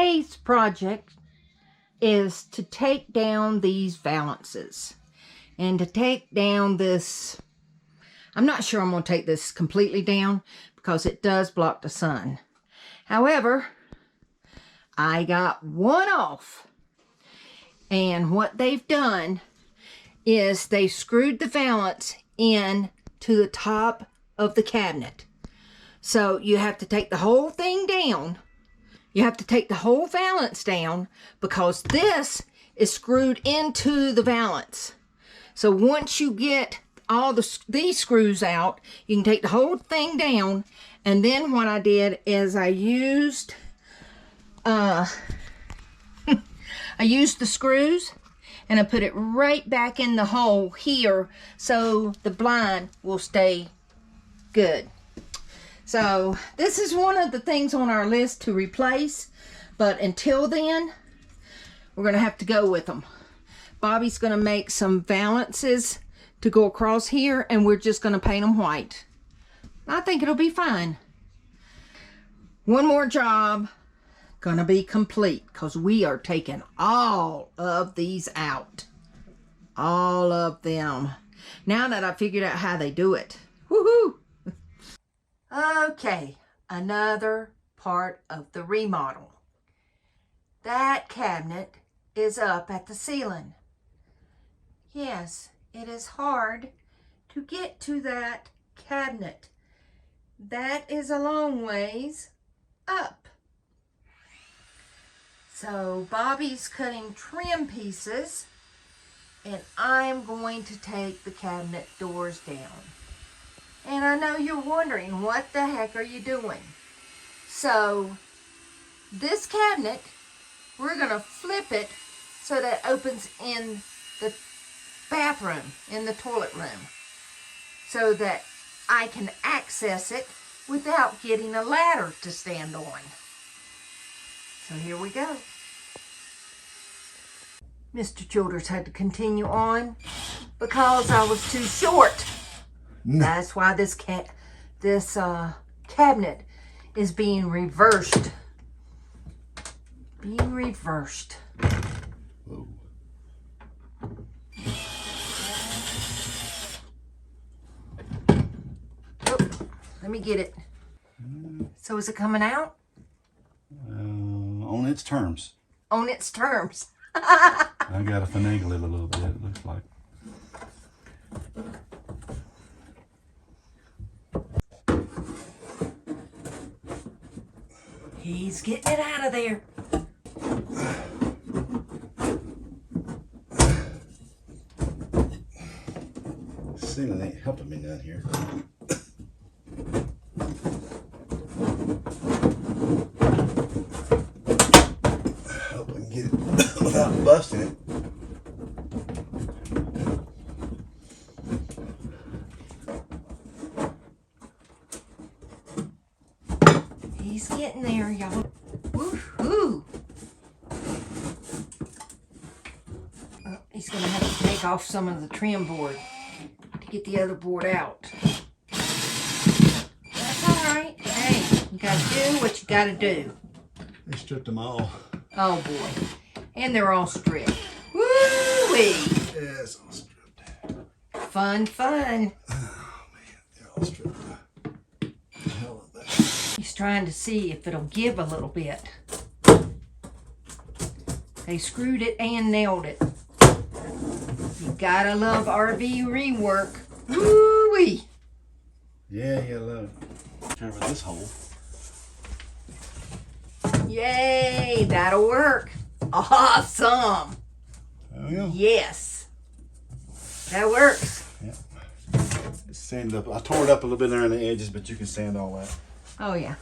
today's project is to take down these valances and to take down this. I'm not sure I'm going to take this completely down because it does block the sun. However, I got one off, and what they've done is they screwed the valance in to the top of the cabinet. So you have to take the whole thing down. You have to take the whole valance down because this is screwed into the valance. So once you get all these screws out, you can take the whole thing down. And then what I did is I used I used the screws and I put it right back in the hole here so the blind will stay good. So this is one of the things on our list to replace, but until then, we're going to have to go with them. Bobby's going to make some valances to go across here, and we're just going to paint them white. I think it'll be fine. One more job, gonna be complete, because we are taking all of these out. All of them. Now that I figured out how they do it. Woohoo! Okay, another part of the remodel. That cabinet is up at the ceiling. Yes, it is hard to get to that cabinet. That is a long ways up. So Bobby's cutting trim pieces, and I'm going to take the cabinet doors down. And I know you're wondering, what the heck are you doing? So this cabinet, we're going to flip it so that it opens in the bathroom, in the toilet room, so that I can access it without getting a ladder to stand on. So here we go. Mr. Childers had to continue on because I was too short. No. That's why this cabinet is being reversed. Being reversed. Whoa. Oh, let me get it. So is it coming out? On its terms. On its terms. I got to finagle it a little bit, it looks like. He's getting it out of there. The ceiling ain't helping me down here. Hope I can get it without busting it. He's getting there, y'all. Woohoo! Oh, he's going to have to take off some of the trim board to get the other board out. That's all right. Hey, you got to do what you got to do. They stripped them all. Oh, boy. And they're all stripped. Woo-wee! Yeah, it's all stripped. Fun, fun. Oh, man, they're all stripped. Hell of that. He's trying to see if it'll give a little bit. They screwed it and nailed it. You gotta love RV rework. Woo-wee! Yeah, you love it. Cover this hole. Yay! That'll work. Awesome! There we go. Yes. That works. Yep. It's sanded up. I tore it up a little bit there on the edges, but you can sand all that. Oh, yeah.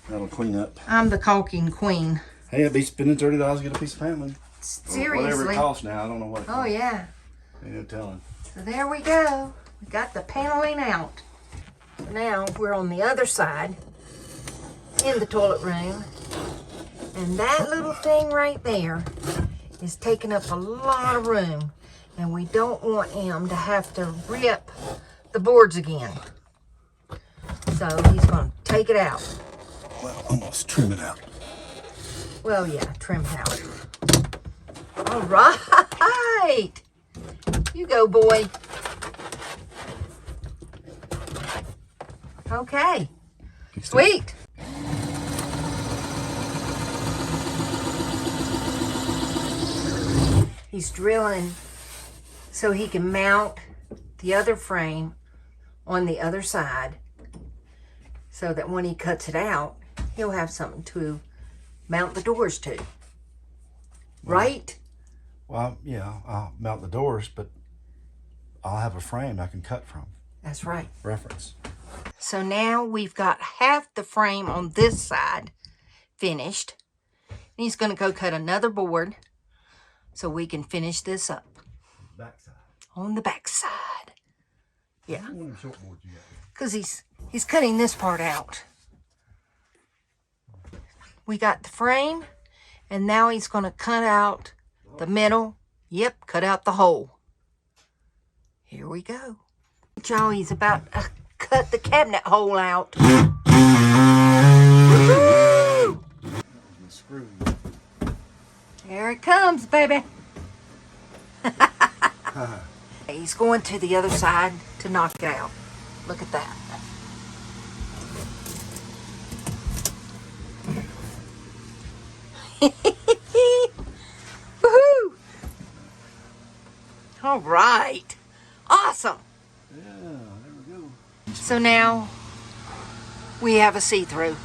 That'll clean up. I'm the caulking queen. Hey, I'd be spending $30 to get a piece of paneling. Seriously. Whatever it costs now, I don't know what. Oh, yeah. Ain't no telling. So there we go. We got the paneling out. So now we're on the other side in the toilet room. And that little thing right there is taking up a lot of room. And we don't want him to have to rip the boards again. So he's going to take it out. Well, almost trim it out. Well, yeah, trim it out. All right. You go, boy. Okay. Sweet. He's drilling so he can mount the other frame on the other side so that when he cuts it out, he'll have something to mount the doors to. Right? Well, yeah, I'll mount the doors, but I'll have a frame I can cut from. That's right. Reference. So now we've got half the frame on this side finished. He's going to go cut another board so we can finish this up. Backside. On the back side. Yeah. How many short boards you got? Because he's cutting this part out. We got the frame, and now he's going to cut out the middle. Yep, cut out the hole. Here we go. Y'all, he's about to cut the cabinet hole out. Woo-hoo! Screw. Here it comes, baby. He's going to the other side to knock it out. Look at that. Woohoo! All right. Awesome. Yeah, there we go. So now we have a see-through.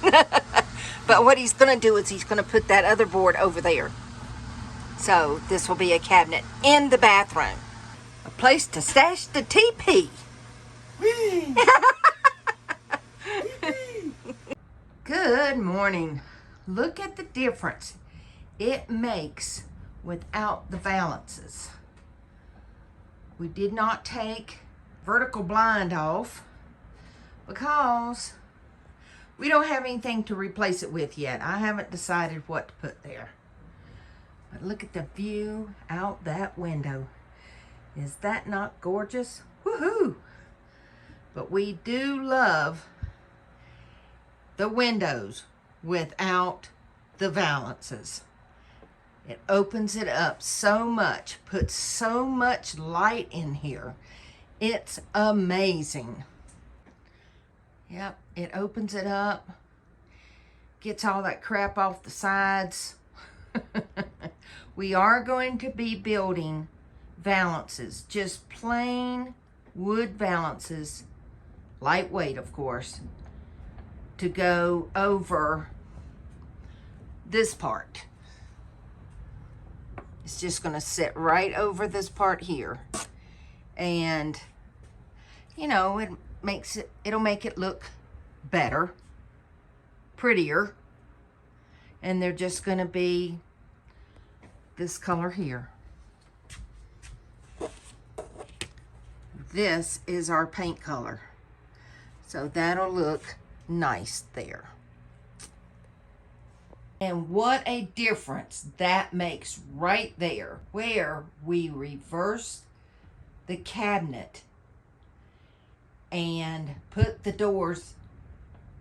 But what he's going to do is he's going to put that other board over there. So this will be a cabinet in the bathroom. A place to stash the TP. Good morning. Look at the difference it makes without the valances. We did not take vertical blind off because we don't have anything to replace it with yet. I haven't decided what to put there. But look at the view out that window. Is that not gorgeous? Woohoo! But we do love the windows without the valances. It opens it up so much, puts so much light in here. It's amazing. Yep, it opens it up, gets all that crap off the sides. We are going to be building valances, just plain wood valances, lightweight of course, to go over this part. It's just going to sit right over this part here, and you know, it'll make it look better, prettier, and they're just going to be this color here. This is our paint color, so that'll look nice there. And what a difference that makes right there, where we reverse the cabinet and put the doors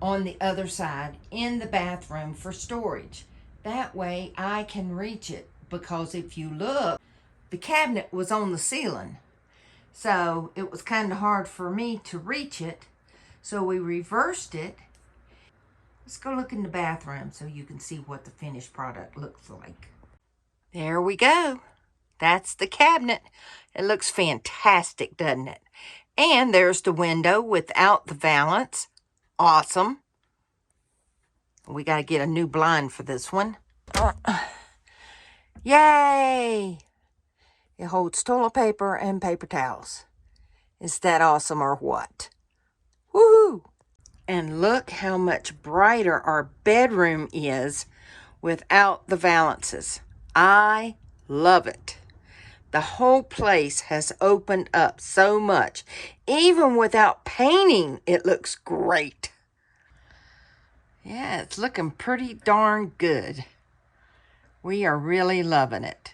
on the other side in the bathroom for storage. That way I can reach it, because if you look, the cabinet was on the ceiling, so it was kind of hard for me to reach it. So we reversed it. Let's go look in the bathroom so you can see what the finished product looks like. There we go. That's the cabinet. It looks fantastic, doesn't it? And there's the window without the valance. Awesome. We got to get a new blind for this one. Yay! It holds toilet paper and paper towels. Is that awesome or what? Woohoo! And look how much brighter our bedroom is without the valances. I love it. The whole place has opened up so much. Even without painting, it looks great. Yeah, it's looking pretty darn good. We are really loving it.